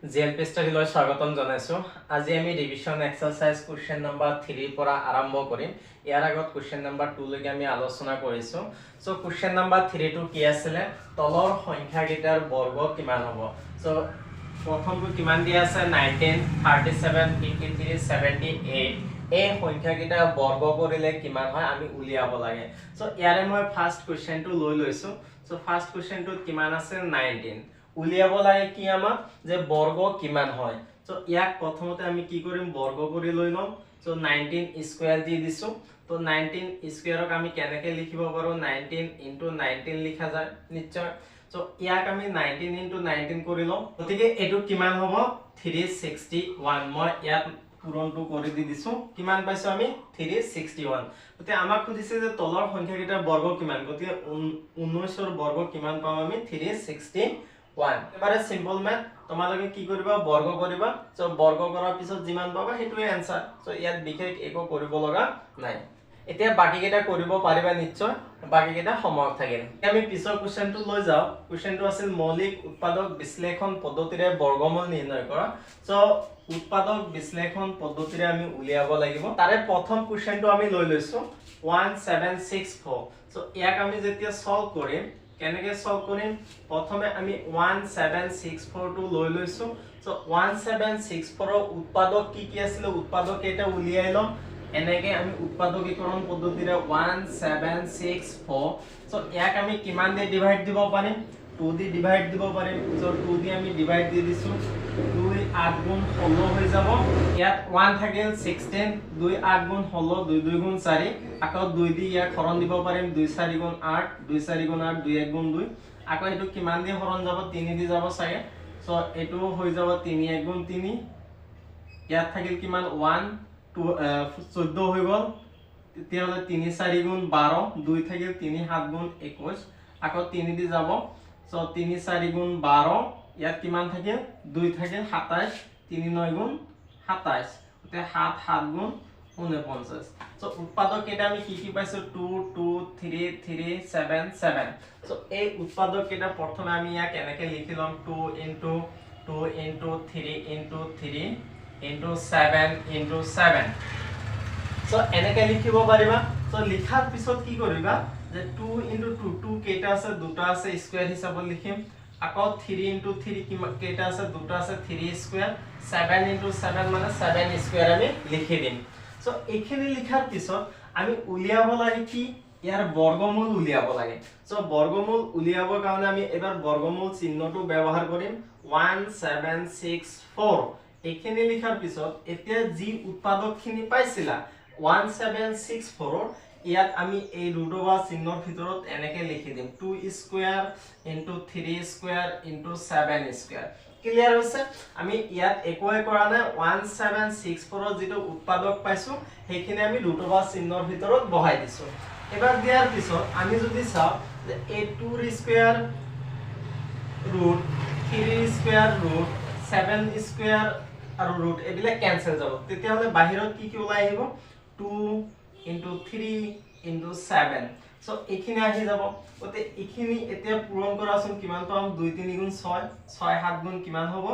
GLP ষ্টাডিলৈ স্বাগতম জনাইছো। আজি আমি ৰিভিজন এক্সাৰসাইজ কোৱেশ্চন নম্বৰ 3 পৰা আৰম্ভ কৰিম। ইয়াৰ আগত কোৱেশ্চন নম্বৰ 2 লৈকে আমি আলোচনা কৰিছো। সো কোৱেশ্চন নম্বৰ 3 টো কি আছিল? তলৰ সংখ্যাকেইটাৰ বৰ্গ কিমান হ'ব? সো প্ৰথমটো কিমান দিয়া আছে? 19, 37, 53, 78। এই সংখ্যাকেইটা বৰ্গ কৰিলে কিমান হয় আমি উলিয়াব লাগে। সো ইয়াৰে মই ফাৰ্স্ট কোৱেশ্চনটো লৈ লৈছো। সো ফাৰ্স্ট কোৱেশ্চনটোত কিমান আছে? 19। উলিয়াব লাগে কি আমাক যে বৰ্গ কিমান হয়। সো ইয়াক প্ৰথমতে আমি কি কৰিম? বৰ্গ কৰি লৈ লম। সো 19 স্কয়াৰ দি দিছো। তো 19 স্কয়াৰক আমি কেনেকৈ লিখিব পাৰো? 19 * 19 লিখা যায় নিশ্চয়। সো ইয়াক আমি 19 * 19 কৰি লম। গতিকে এটো কিমান হ'ব? 361। মই ইয়াত পূৰণটো কৰি দি দিছো। কিমান পাইছো আমি? 361। গতিকে আমাক খুদিছে যে তলৰ সংখ্যাকেইটাৰ বৰ্গ কিমান? গতিকে 19ৰ বৰ্গ কিমান পাম আমি? 361। এবাৰে সিম্পল ম্যাথ, তোমালোকে কি কৰিবা? বৰ্গ কৰিবা। সো বৰ্গ কৰাৰ পিছত যিমান পাবা হেতুৱে आंसर। সো ইয়াত বিশেষ একো কৰিব লগা নাই। এতিয়া বাকি কেইটা কৰিব পাৰিবা নিশ্চয়, বাকি কেইটা সময়ত থাকিল। আমি পিছৰ কোৱেশ্চনটো লৈ যাও। কোৱেশ্চনটো আছিল মৌলিক উৎপাদক বিশ্লেষণ পদ্ধতিৰে বৰ্গমূল নিৰ্ণয় কৰা। সো উৎপাদক বিশ্লেষণ পদ্ধতিৰে আমি উলিয়াব লাগিব। তাৰে প্ৰথম কোৱেশ্চনটো আমি লৈ লৈছো 1764। সো ইয়াক আমি যেতিয়া সলভ কৰিম, কেনেকৈ সলভ কৰিম? প্ৰথমে আমি 1764 টো লৈ লৈছো। সো 1764 ৰ উৎপাদক কি কি আছিল? উৎপাদক এটা উলিয়াই লম। এনেকৈ আমি উৎপাদকীকৰণ পদ্ধতিৰে 1764। সো ইয়াক আমি কিমান দি ডিভাইড দিব পাৰিম? 2 দি ডিভাইড দিব পাৰিম। সো 2 দি আমি ডিভাইড দি দিছো। 2 8 গুণ 16 হৈ যাব। ইয়াত 1 থাকিল 16, 2 8 গুণ 16, 2 2 গুণ 4। আকৌ 2 দি ইয়াক হৰণ দিব পাৰিম। 2 4 গুণ 8, 2 4 গুণ 8, 2 1 গুণ 2। আকৌ এটো কিমান দি হৰণ যাব? 3 দি যাব চাগে। সো এটো হৈ যাব 3 1 গুণ 3। ইয়াত থাকিল কিমান? 1 2 14 হৈ গল। তেতিয়া হলে 3 4 গুণ 12, 2 থাকিল 3 7 গুণ 21। আকৌ 3 দি যাব। সো 3 4 গুণ 12। ইয়াত কিমান থাকিল? 2 থাকিল 27, 3 9 গুণ 27। তে 7 7 গুণ 49। সো উৎপাদক কেইটা আমি কি কি পাইছো? 2 2 3 3 7 7। সো এই উৎপাদক কেইটা প্ৰথমে আমি ইয়াক এনেকৈ লিখি লম। 2 * 2 * 3 * 3 * 7 * 7। সো এনেকৈ লিখিব পাৰিবা। সো লিখাৰ পিছত কি কৰিবা? যে 2 * 2 2 কেইটা আছে? দুটা আছে, স্কয়াৰ হিচাপত লিখিম। আকৌ 3 * 3 কেইটা আছে? দুটা আছে, 3 স্কয়াৰ। 7 * 7 মানে 7 স্কয়াৰ আমি লিখি দিম। সো এইখিনি লিখাৰ পিছত আমি উলিয়াব লাগে কি? ইয়াৰ বৰ্গমূল উলিয়াব লাগে। সো বৰ্গমূল উলিয়াবৰ কাৰণে আমি এবাৰ বৰ্গমূল চিহ্নটো ব্যৱহাৰ কৰিম। 1764 এইখিনি লিখাৰ পিছত এতিয়া যি উৎপাদকখিনি পাইছিলা 1764 ৰ ইয়াত আমি এই ৰুট অভাৰ চিহ্নৰ ভিতৰত এনেকৈ লিখি দিম। 2 স্কয়াৰ * 3 স্কয়াৰ * 7 স্কয়াৰ। ক্লিয়াৰ হৈছে? আমি ইয়াত একোৱে কৰা নাই। 1764 ৰ যেটো উৎপাদক পাইছো সেইখিনি আমি ৰুট অভাৰ চিহ্নৰ ভিতৰত বহাই দিছো। এবাৰ দিয়াৰ পিছত আমি যদি চাও যে এই 2 ৰ square root 3 square root 7 square আৰু ৰুট এবিলে ক্যান্সেল যাব। তেতিয়া হলে বাহিৰত কি কি ওলাই আহিব? 2 * 3 * 7। সো এইখিনি আহি যাব। গতে এইখিনি এতিয়া পূৰণ কৰাচোন কিমান পাম? 2 3 গুণ 6, 6 7 গুণ কিমান হ'ব?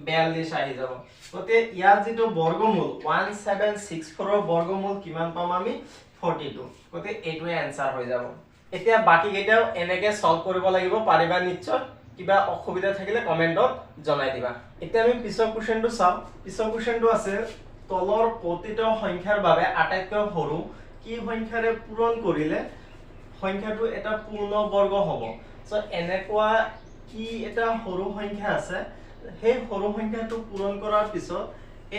42 আহি যাব। গতে ইয়াৰ যেটো বৰ্গমূল 1764 ৰ বৰ্গমূল কিমান পাম আমি? 42। গতে এইটোৱে आंसर হৈ যাব। এতিয়া বাকি কেইটাও এনেকৈ সলভ কৰিব লাগিব। পাৰিবা নিশ্চয়। কিবা অসুবিধা থাকিলে কমেন্টত জনাই দিবা। এতিয়া আমি পিছৰ কোৱেশ্চনটো চাও। পিছৰ কোৱেশ্চনটো আছে তলৰ প্ৰতিটো সংখ্যাৰ বাবে আটাইতকৈ সৰু কি সংখ্যাৰে পূৰণ কৰিলে সংখ্যাটো এটা পূৰ্ণ বৰ্গ হ'ব। সো এনেকুৱা কি এটা সৰু সংখ্যা আছে, সেই সৰু সংখ্যাটো পূৰণ কৰাৰ পিছত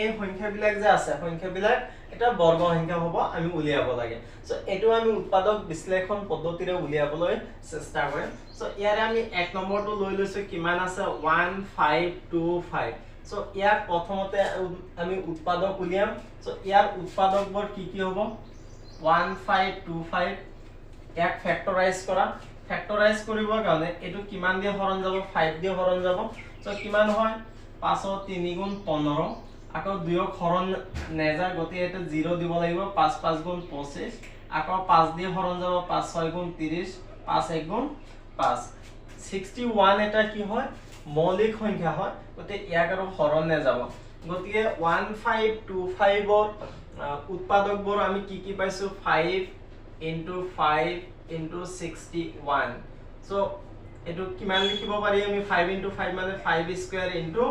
এই সংখ্যাবিলাক যে আছে সংখ্যাবিলাক এটা বৰ্গ সংখ্যা হ'ব, আমি উলিয়াব লাগে। সো এটো আমি উৎপাদক বিশ্লেষণ পদ্ধতিৰে উলিয়াবলৈ চেষ্টা কৰিম। সো ইয়াৰে আমি 1 নম্বৰটো লৈ লৈছো। কিমান আছে? 1525। সো ইয়াক প্ৰথমতে আমি উৎপাদক উলিয়াম। সো ইয়াৰ উৎপাদকবোৰ কি কি হ'ব? 1525 ইয়াক ফ্যাক্টৰাইজ কৰা। ফ্যাক্টৰাইজ কৰিবৰ কাৰণে এটো কিমান দিয়ে হৰণ যাব? 5 দিয়ে হৰণ যাব। সো কিমান হয়? 5 * 3 গুণ 15। আকৌ 2 হৰণ নেযায়, গতিকে এটা 0 দিব লাগিব। 5 5 গুণ 25। আকৌ 5 দিয়ে হৰণ যাব। 5 6 গুণ 30, 5 1 গুণ 5। 61 এটা কি হয়? মৌলিক সংখ্যা হয় গতিকে ইয়াক আৰু হৰণ নাযাব গতিকে 1525 ৰ উৎপাদকবোৰ আমি কি পাইছো 5 into 5 into 61 so এটো কিমান লিখিব পাৰি আমি 5 into 5 মানে 5 square into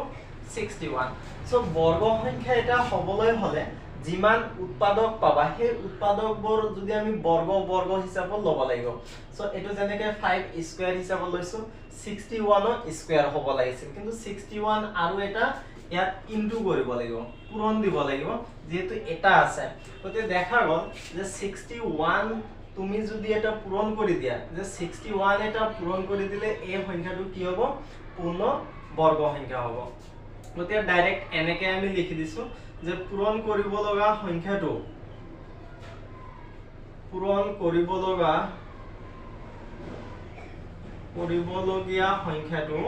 61 so বৰ্গ সংখ্যা এটা হ'বলৈ হলে যিমান উৎপাদক পাবা সেই উৎপাদকবোৰ যদি আমি বৰ্গ হিচাপত ল'ব লাগিব সো এটো যেনেকৈ 5 স্কয়াৰ হিচাপত লৈছো 61 স্কয়াৰ হ'ব লাগিছিল কিন্তু 61 আৰু এটা ইয়াত ইনটু কৰিব লাগিব পূৰণ দিব লাগিব যেহেতু এটা আছে গতিকে দেখা গল যে 61 তুমি যদি এটা পূৰণ কৰি দিয়া যে 61 এটা পূৰণ কৰি দিলে এই সংখ্যাটো কি হ'ব পূৰ্ণ বৰ্গ সংখ্যা হ'ব গতিকে ডাইৰেক্ট এনেকৈ আমি লিখি দিছো যে পূৰণ কৰিব লগা সংখ্যাটো পূৰণ কৰিবলগীয়া সংখ্যাটো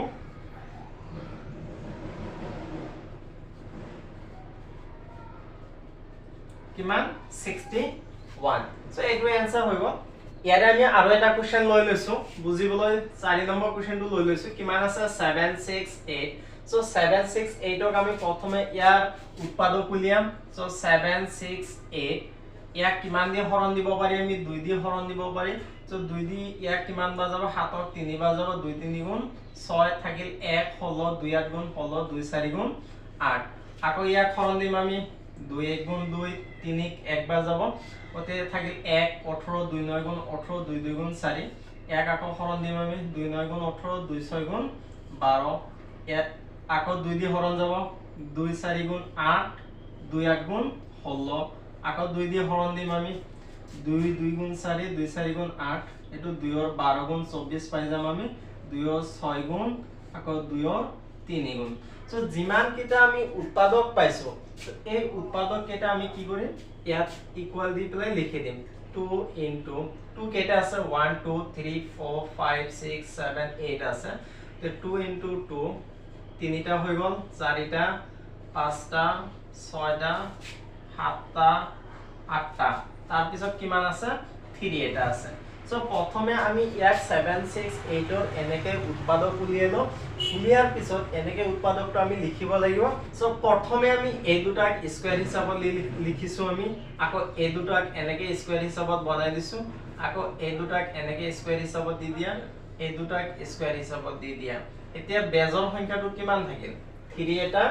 কিমান 61 সো এইটো आंसर হৈ গল ইয়াৰে আমি আৰু এটা কোশ্চেন লৈ লৈছো বুজিবলৈ 4 নম্বৰ কোশ্চেনটো লৈ লৈছো কিমান আছে 768 সো 768 ক আমি প্ৰথমে ইয়াৰ উৎপাদক উলিয়াম সো 768 ইয়াক কিমান দিয়ে হৰণ দিব পাৰি আমি 2 দিয়ে হৰণ দিব পাৰি সো 2 দি ইয়াক কিমান বাৰ যাব 7 ক 3 বাৰ যাব 2 3 গুণ 6 থাকিল 1 16 2 8 গুণ 16 2 4 গুণ 8 আকৌ ইয়াক হৰণ দিম আমি 2 1 গুণ 2 3 1 বাৰ যাব ওতে থাকিল 1 18 2 9 গুণ 18 2 2 গুণ 4 1 আকৌ হৰণ দিম আমি 2 9 গুণ 18 2 6 গুণ 12 ইয়াত আকৌ 2 দি হৰণ যাব 2 4 গুণ 8 2 8 গুণ 16 আকৌ 2 দি হৰণ দিম আমি 2 2 গুণ 4 2 4 গুণ 8 এটো 2 ৰ 12 গুণ 24 পাই যাম আমি 2 ৰ 6 গুণ আকৌ 2 ৰ 3 গুণ সো যিমান কিটা আমি উৎপাদক পাইছো এই উৎপাদক কেটা আমি কি কৰিম ইয়াত ইকুয়াল দি পেলাই লিখি দিম 2 into 2 কেটা আছে 1 2 3 4 5 6 7 8 আছে তে 2 into 2 তিনিটা হৈ গল চাৰিটা পাঁচটা ছয়টা সাতটা আঠটা তাৰ পিছত কিমান আছে 3 এটা আছে সো প্ৰথমে আমি ইয়াক 768 ৰ এনেকে উৎপাদক উলিয়ালো উলিয়াৰ পিছত এনেকে উৎপাদকটো আমি লিখিব লাগিব সো প্ৰথমে আমি এই দুটাক স্কয়াৰ হিচাপত লিখিছো আমি আকৌ এই দুটাক এনেকে স্কয়াৰ হিচাপত বনাই দিছো আকৌ এই দুটাক এনেকে স্কয়াৰ হিচাপত দি দিয়া এই দুটাক স্কয়াৰ হিচাপত দি দিয়া এতিয়া বেজৰ সংখ্যাটো কিমান থাকিল 3 এটা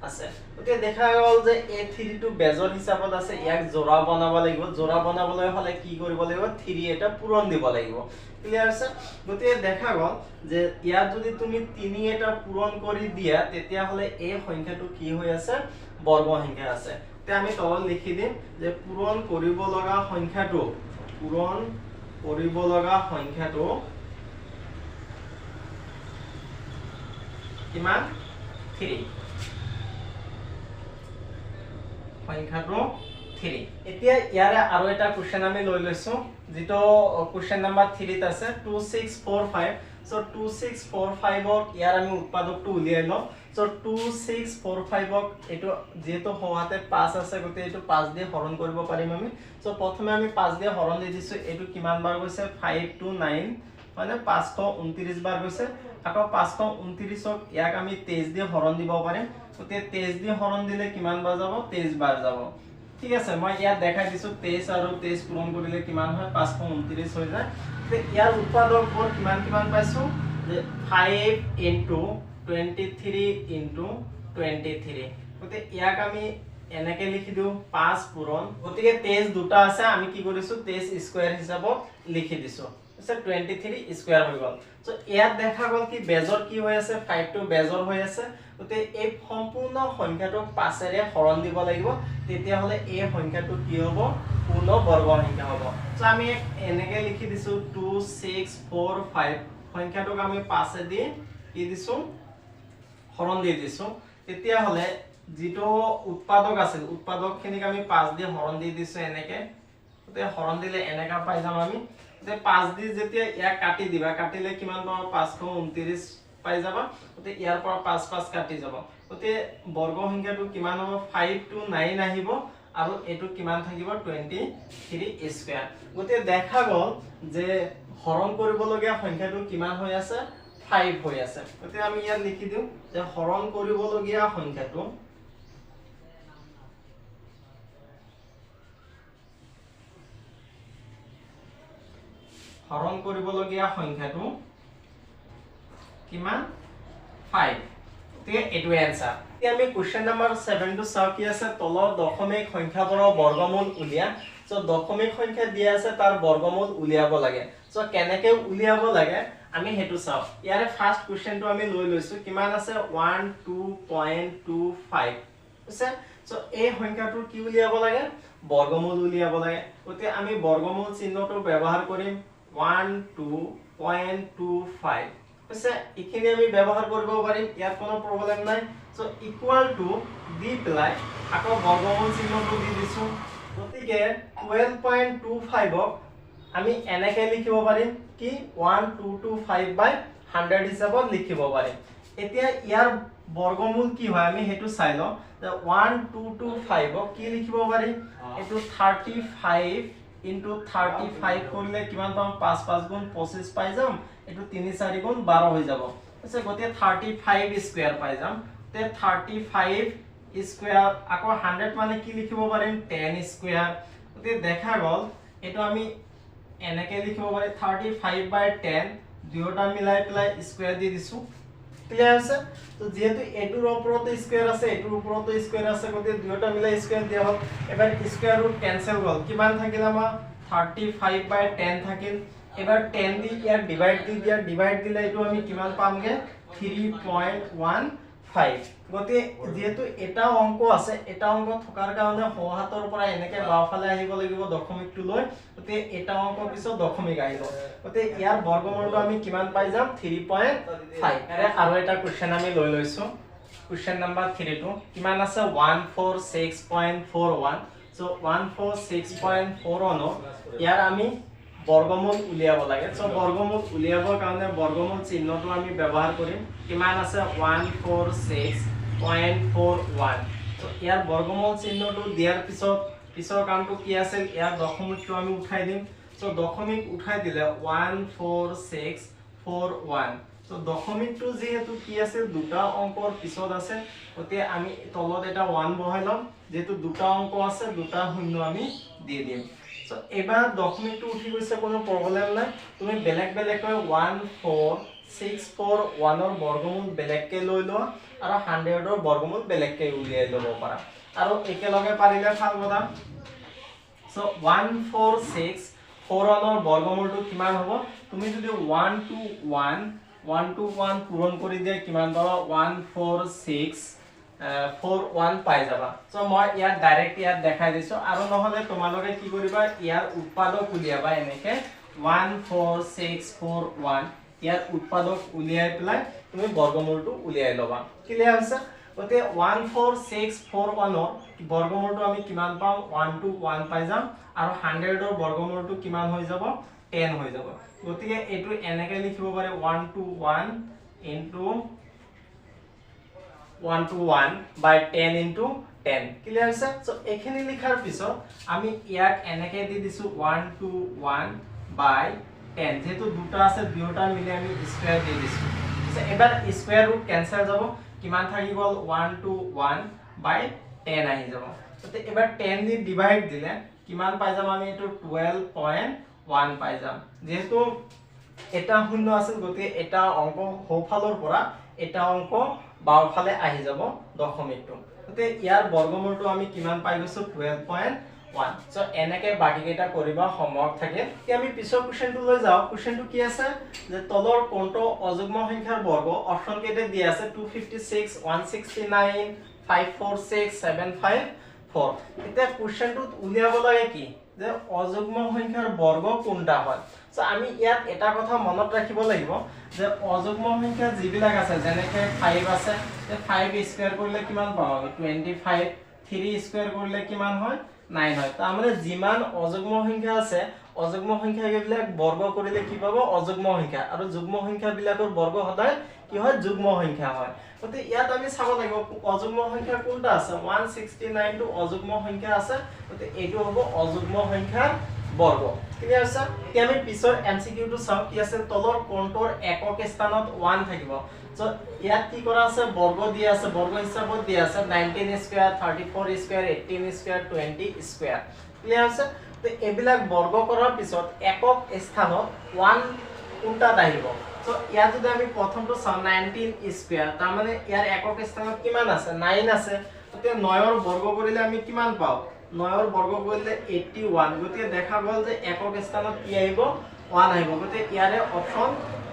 আছে ওতে দেখা গল যে এই 3 টো বেজৰ হিচাপত আছে ইয়াক জোড়া বনাব লাগিব জোড়া বনাবলৈ হলে কি কৰিব লাগিব 3 এটা পূৰণ দিব লাগিব ক্লিয়াৰ আছে গতে দেখা গল যে ইয়াত যদি তুমি 3 এটা পূৰণ কৰি দিয়া তেতিয়া হলে এই সংখ্যাটো কি হৈ আছে বৰ্গ সংখ্যা আছে তে আমি তলত লিখি দিম যে পূৰণ কৰিব লগা সংখ্যাটো কিমান 3 সংখ্যাটো 3 এতিয়া ইয়াৰে আৰু এটা কোশ্চেন আমি লৈ লৈছো যেটো কোশ্চেন নাম্বাৰ 3 ত আছে 2645 সো 2645 ক ইয়াৰ আমি উৎপাদকটো উলিয়াই লম সো 2645 ক এটো যেটো হওয়াতে 5 আছে গতে এটো 5 দিয়ে হৰণ কৰিব পাৰিম আমি সো প্ৰথমে আমি 5 দিয়ে হৰণ দি দিছো এটো কিমান বাৰ গৈছে 5 to 9 মানে 529 বাৰ গৈছে আকৌ 529 ক ইয়াক আমি 23 দিয়ে হৰণ দিব পাৰিম গতে 23 দিয়ে হৰণ দিলে কিমান বাৰ যাব 23 বাৰ যাব ঠিক আছে মই ইয়াত দেখাই দিছো 23 আৰু 23 পূৰণ কৰিলে কিমান হয় 529 হৈ যায় তে ইয়াৰ উৎপাদকবোৰ কিমান পাইছো যে 5 into 23 into 23 গতে ইয়াক আমি এনেকে লিখি দিও 5 পূৰণ গতিকে 23 দুটা আছে আমি কি কৰিছো 23 স্কয়াৰ হিচাপত লিখি দিছো আছে 23 স্কয়াৰ হৈ গল সো ইয়াত দেখা গল কি বেজৰ কি হৈ আছে 5 টো বেজৰ হৈ আছে গতে এই সম্পূৰ্ণ সংখ্যাটো 5 ৰে হৰণ দিব লাগিব তেতিয়া হলে এই সংখ্যাটো কি হ'ব পূৰ্ণ বৰ্গ সংখ্যা হ'ব সো আমি এনেকে লিখি দিছো 2645 সংখ্যাটোক আমি 5 এ দি কি দিছো হৰণ দি দিছো তেতিয়া হলে যেটো উৎপাদক আছে উৎপাদকখিনিক আমি 5 দি হৰণ দি দিছো এনেকে গতে হৰণ দিলে এনেকা পাই যাম আমি তে 5 দি যেতিয়া ইয়াক কাটি দিবা কাটিলে কিমান পাব 529 পাই যাবা গতে ইয়াৰ পৰা 5 5 কাটি যাব গতে বৰ্গ সংখ্যাটো কিমান হ'ব 5 to 9 আহিব আৰু এটো কিমান থাকিব 23 স্কয়াৰ গতে দেখা গল যে হৰণ কৰিব লগিয়া সংখ্যাটো কিমান হৈ আছে 5 হৈ আছে গতে আমি ইয়াত লিখি দিও যে হৰণ কৰিবলগীয়া সংখ্যাটো হৰণ কৰিবলগীয়া সংখ্যাটো কিমান 5 তে এটো आंसर তে আমি কোশ্চেন নাম্বাৰ 7 টু চাও কি আছে তলৰ দশমিক সংখ্যাবোৰৰ বৰ্গমূল উলিয়া সো দশমিক সংখ্যা দিয়া আছে তাৰ বৰ্গমূল উলিয়াব লাগে সো কেনেকৈ উলিয়াব লাগে আমি হেতু চাও ইয়াৰে ফাৰ্স্ট কোশ্চেনটো আমি লৈ লৈছো কিমান আছে 12.25 আছে সো এই সংখ্যাটোৰ কি উলিয়াব লাগে বৰ্গমূল উলিয়াব লাগে গতে আমি বৰ্গমূল চিহ্নটো ব্যৱহাৰ কৰিম 12.25 আছে এখিনি আমি ব্যৱহাৰ কৰিব পাৰিম ইয়াত কোনো প্ৰবলেম নাই so equal to the ply আকৌ বৰ্গমূল চিহ্নটো দি দিছো গতিকে 12.25 ক আমি এনেকৈ লিখিব পাৰিম কি 1225/100 হিচাপত লিখিব পাৰিম এতিয়া ইয়াৰ বৰ্গমূল কি হয় আমি হেতু চাই লও 1225 ক কি লিখিব পাৰিম এটো 35 into 35 করলে কিমান পাম 5 5 গুণ 25 পাই যাম এটো 3 4 গুণ 12 হৈ যাব আছে গতে 35 স্কয়ার পাই যাম তে 35 স্কয়ার আকৌ 100 মানে কি লিখিব পাৰিম 10 স্কয়াৰ গতে দেখা গল এটো আমি এনেকে লিখিব পাৰি 35/10 দুয়োটা মিলাই প্লাই স্কয়াৰ দি দিছো ক্লিয়াৰ আছে তো যেহেতু এটোৰ ওপৰতে স্কয়াৰ আছে এটোৰ ওপৰতে স্কয়াৰ আছে গতে দুয়োটা মিলাই স্কয়াৰ দিয়া হল এবাৰ স্কয়াৰ ৰুট ক্যান্সেল গল কিমান থাকিল আমাৰ 35/10 থাকিল এবাৰ 10 দি ইয়াৰ ডিভাইড দি দিয়া ডিভাইড দিলে এটো আমি কিমান পামগে 3.15 গতে যেহেতু এটা অংক আছে এটা অংক থকাৰ কাৰণে হহাতৰ পৰা এনেকে বাওফালে আহিব লাগিব দশমিকটো লৈ গতে এটা অংক পিছত দশমিক আহিব গতে ইয়াৰ বৰ্গমূলটো আমি কিমান পাই যাম 3.5 আৰু এটা কোশ্চেন আমি লৈ লৈছো কোশ্চেন নাম্বাৰ 3 টো কিমান আছে 146.41 সো 146.41 ইয়াৰ আমি বৰ্গমূল উলিয়াব লাগে সো বৰ্গমূল উলিয়াবৰ কাৰণে বৰ্গমূল চিহ্নটো আমি ব্যৱহাৰ কৰিম কিমান আছে 146.41 সো ইয়াৰ বৰ্গমূল চিহ্নটো দিয়াৰ পিছৰ কামটো কি আছে ইয়াৰ দশমিকটো আমি উঠাই দিম সো দশমিক উঠাই দিলে 14641 সো দশমিকটো যেহেতু কি আছে দুটা অংকৰ পিছত আছে গতে আমি তলত এটা 1 বহাই লম যেহেতু দুটা অংক আছে দুটা শূন্য আমি দি দিম সো এবাৰ দশমিকটো উঠি গৈছে কোনো প্ৰবলেম নাই তুমি বেলেগ বেলেগকৈ 14641 ৰ বৰ্গমূল বেলেগকৈ লৈ লোৱা আৰু 100 ৰ বৰ্গমূল বেলেগকৈ উলিয়াই ল'ব পাৰা আৰু একেলগে পাৰিলে ভাল কথা সো 14641 ৰ বৰ্গমূলটো কিমান হ'ব তুমি যদি 1 to 1 পূৰণ কৰি দিয়া কিমান পাবা 14641 পাই যাবা সো মই ইয়াত ডাইৰেক্ট ইয়াত দেখাই দিছো আৰু নহলে তোমালোকে কি কৰিবা ইয়াৰ উৎপাদক উলিয়াবা এনেকে 14641 ইয়াৰ উৎপাদক উলিয়াই প্লাই তুমি বৰ্গমূলটো উলিয়াই লবা ক্লিয়াৰ আছে গতে 14641 ৰ বৰ্গমূলটো আমি কিমান পাম 1 to 1 পাই যাম আৰু 100 ৰ বৰ্গমূলটো কিমান হৈ যাব 10 হৈ যাব গতিকে এটো এনেকে লিখিব পাৰে 1 to 1 into 1 to 1 by 10 into 10 clear আছে সো এখিনি লিখাৰ পিছত আমি ইয়াক এনেকে দি দিছো 1 to 1 by 10 যেহেতু দুটা আছে দুটা মিলি আমি স্কয়াৰ দি দিছো এবাৰ স্কয়াৰ ৰুট ক্যান্সেল যাব কিমান থাকি গল 1 to 1 by 10 আহি যাব তো এবাৰ 10 দি ডিভাইড দিলে কিমান পাই যাম আমি এটো 12.1 পাই যাম যেহেতু এটা শূন্য আছে গতে এটা অংক হোফালৰ পৰা এটা অংক বাওফালে আহি যাব দশমিকটো গতে ইয়াৰ বৰ্গমূলটো আমি কিমান পাই গৈছো 12.1 সো এনেকে বাকি কেটা কৰিবা হোমৱৰ্ক থাকে কি আমি পিছৰ কোশ্চেনটো লৈ যাও কোশ্চেনটো কি আছে যে তলৰ কোনটো অযুগ্ম সংখ্যাৰ বৰ্গ অপচন কেটে দিয়া আছে 256 169 546 754 এটা কোশ্চেনটো উলিয়াব লাগে কি যে অযুগ্ম সংখ্যাৰ বৰ্গ কোনটা হয় সো আমি ইয়াত এটা কথা মনত ৰাখিব লাগিব যে অযুগ্ম সংখ্যা যিবিলাক আছে যেনেকে 5 আছে তে 5 স্কয়াৰ কৰিলে কিমান পাম 25 3 স্কয়াৰ কৰিলে কিমান হয় 9 হয় তাৰ মানে যিমান অযুগ্ম সংখ্যা আছে অযুগ্ম সংখ্যা বিলাক বৰ্গ কৰিলে কি পাব অযুগ্ম সংখ্যা আৰু যুগ্ম সংখ্যা বিলাকৰ বৰ্গ সদায় কি হয় যুগ্ম সংখ্যা হয় গতে ইয়াত আমি চাব লাগিব অযুগ্ম সংখ্যা কোনটা আছে 169 টো অযুগ্ম সংখ্যা আছে গতে এটো হ'ব অযুগ্ম সংখ্যাৰ বৰ্গ ক্লিয়াৰ আছে এতিয়া আমি পিছৰ এমসিকিউ টু চাও কি আছে তলৰ কোণটোৰ একক স্থানত 1 থাকিব সো ইয়াত কি কৰা আছে বৰ্গ দিয়া আছে বৰ্গ হিচাপত দিয়া আছে 19 square 34 square 18 square 20 square clear আছে তো এবিলাক বৰ্গ কৰাৰ পিছত একক স্থানত 1 কোনটাত আহিব সো ইয়াত যদি আমি প্ৰথমটো চাও 19 স্কয়াৰ তাৰ মানে ইয়াৰ একক স্থানত কিমান আছে 9 আছে তো 9 ৰ বৰ্গ কৰিলে আমি কিমান পাও 9 ৰ বৰ্গ কৰিলে 81 গতিকে দেখা গল যে একক স্থানত কি আহিব 1 আহিব গতিকে ইয়াৰে অপচন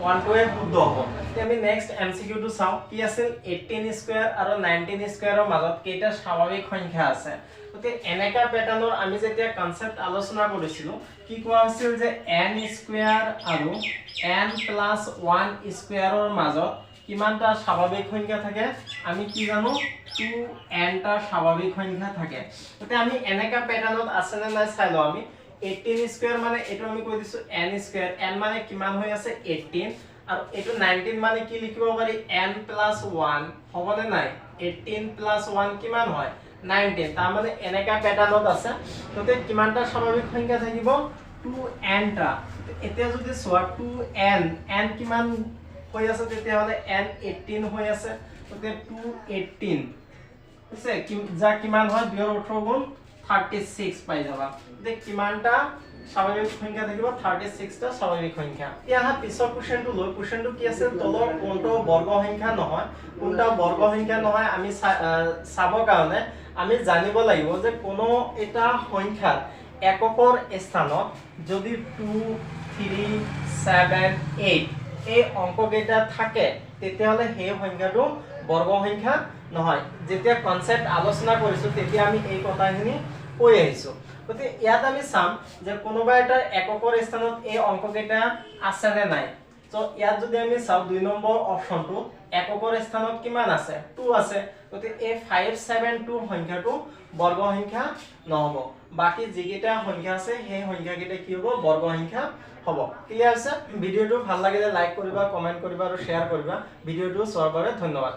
1 টোৱে শুদ্ধ হ'ব তে আমি নেক্সট এমসিকিউ টু চাও কি আছিল 18 স্কয়াৰ আৰু 19 স্কয়াৰৰ মাজত কেইটা স্বাভাৱিক সংখ্যা আছে গতিকে এনেকা প্যাটাৰ্নৰ আমি যেতিয়া কনসেপ্ট আলোচনা কৰিছিলো কি কোৱা হৈছিল যে n স্কয়াৰ আৰু n প্লাস 1 স্কয়াৰৰ মাজত কিমানটা স্বাভাৱিক সংখ্যা থাকে আমি কি জানো 2n টা স্বাভাৱিক সংখ্যা থাকে গতে আমি এনেকা প্যাটাৰ্নত আছে না নাই চাই লও আমি 18 স্কয়াৰ মানে এটো আমি কৈ দিছো n স্কয়াৰ n মানে কিমান হৈ আছে 18 আৰু এটো 19 মানে কি লিখিব পাৰি n প্লাস 1 হবনে নাই 18 প্লাস 1 কিমান হয় 19 তাৰ মানে এনেকা প্যাটাৰ্নত আছে গতে কিমানটা স্বাভাৱিক সংখ্যা থাকিব 2n টা এতিয়া যদি সোৱা 2n n কিমান হৈ আছে তেতিয়া হলে n 18 হৈ আছে গতে 218 আছে যা কিমান হয় 2 গুণ 36 পাই যাবা তে কিমানটা স্বাভাৱিক সংখ্যা থাকিব 36 টা স্বাভাৱিক সংখ্যা ইয়া পিছৰ কোৱেশ্চনটো লৈ কোৱেশ্চনটো কি আছে তলৰ কোনটো বৰ্গ সংখ্যা নহয় কোনটা বৰ্গ সংখ্যা নহয় আমি চাব কাৰণে আমি জানিব লাগিব যে কোনো এটা সংখ্যা এককৰ স্থানত যদি 2 3 7 8 এই অংককেইটা থাকে তেতিয়াহলে সেই সংখ্যাটো বৰ্গ সংখ্যা নহয় যেতিয়া কনসেপ্ট আলোচনা কৰিছো তেতিয়া আমি এই কথাখিনি কৈ আহিছো গতে ইয়াত আমি চাম যে কোনোবা এটা এককৰ স্থানত এই অংককেইটা আছে নে নাই সো ইয়াত যদি আমি চাও 2 নম্বৰ অপচনটো এককৰ স্থানত কিমান আছে 2 আছে গতে এই 572 সংখ্যাটো বৰ্গ সংখ্যা নহব বাকি যিকেইটা সংখ্যা আছে সেই সংখ্যাকেইটা কি হ'ব বৰ্গ সংখ্যা হ'ব ক্লিয়াৰ আছে ভিডিওটো ভাল লাগিলে লাইক কৰিবা কমেন্ট কৰিবা আৰু শেয়াৰ কৰিবা ভিডিওটো চোৱাৰ বাবে ধন্যবাদ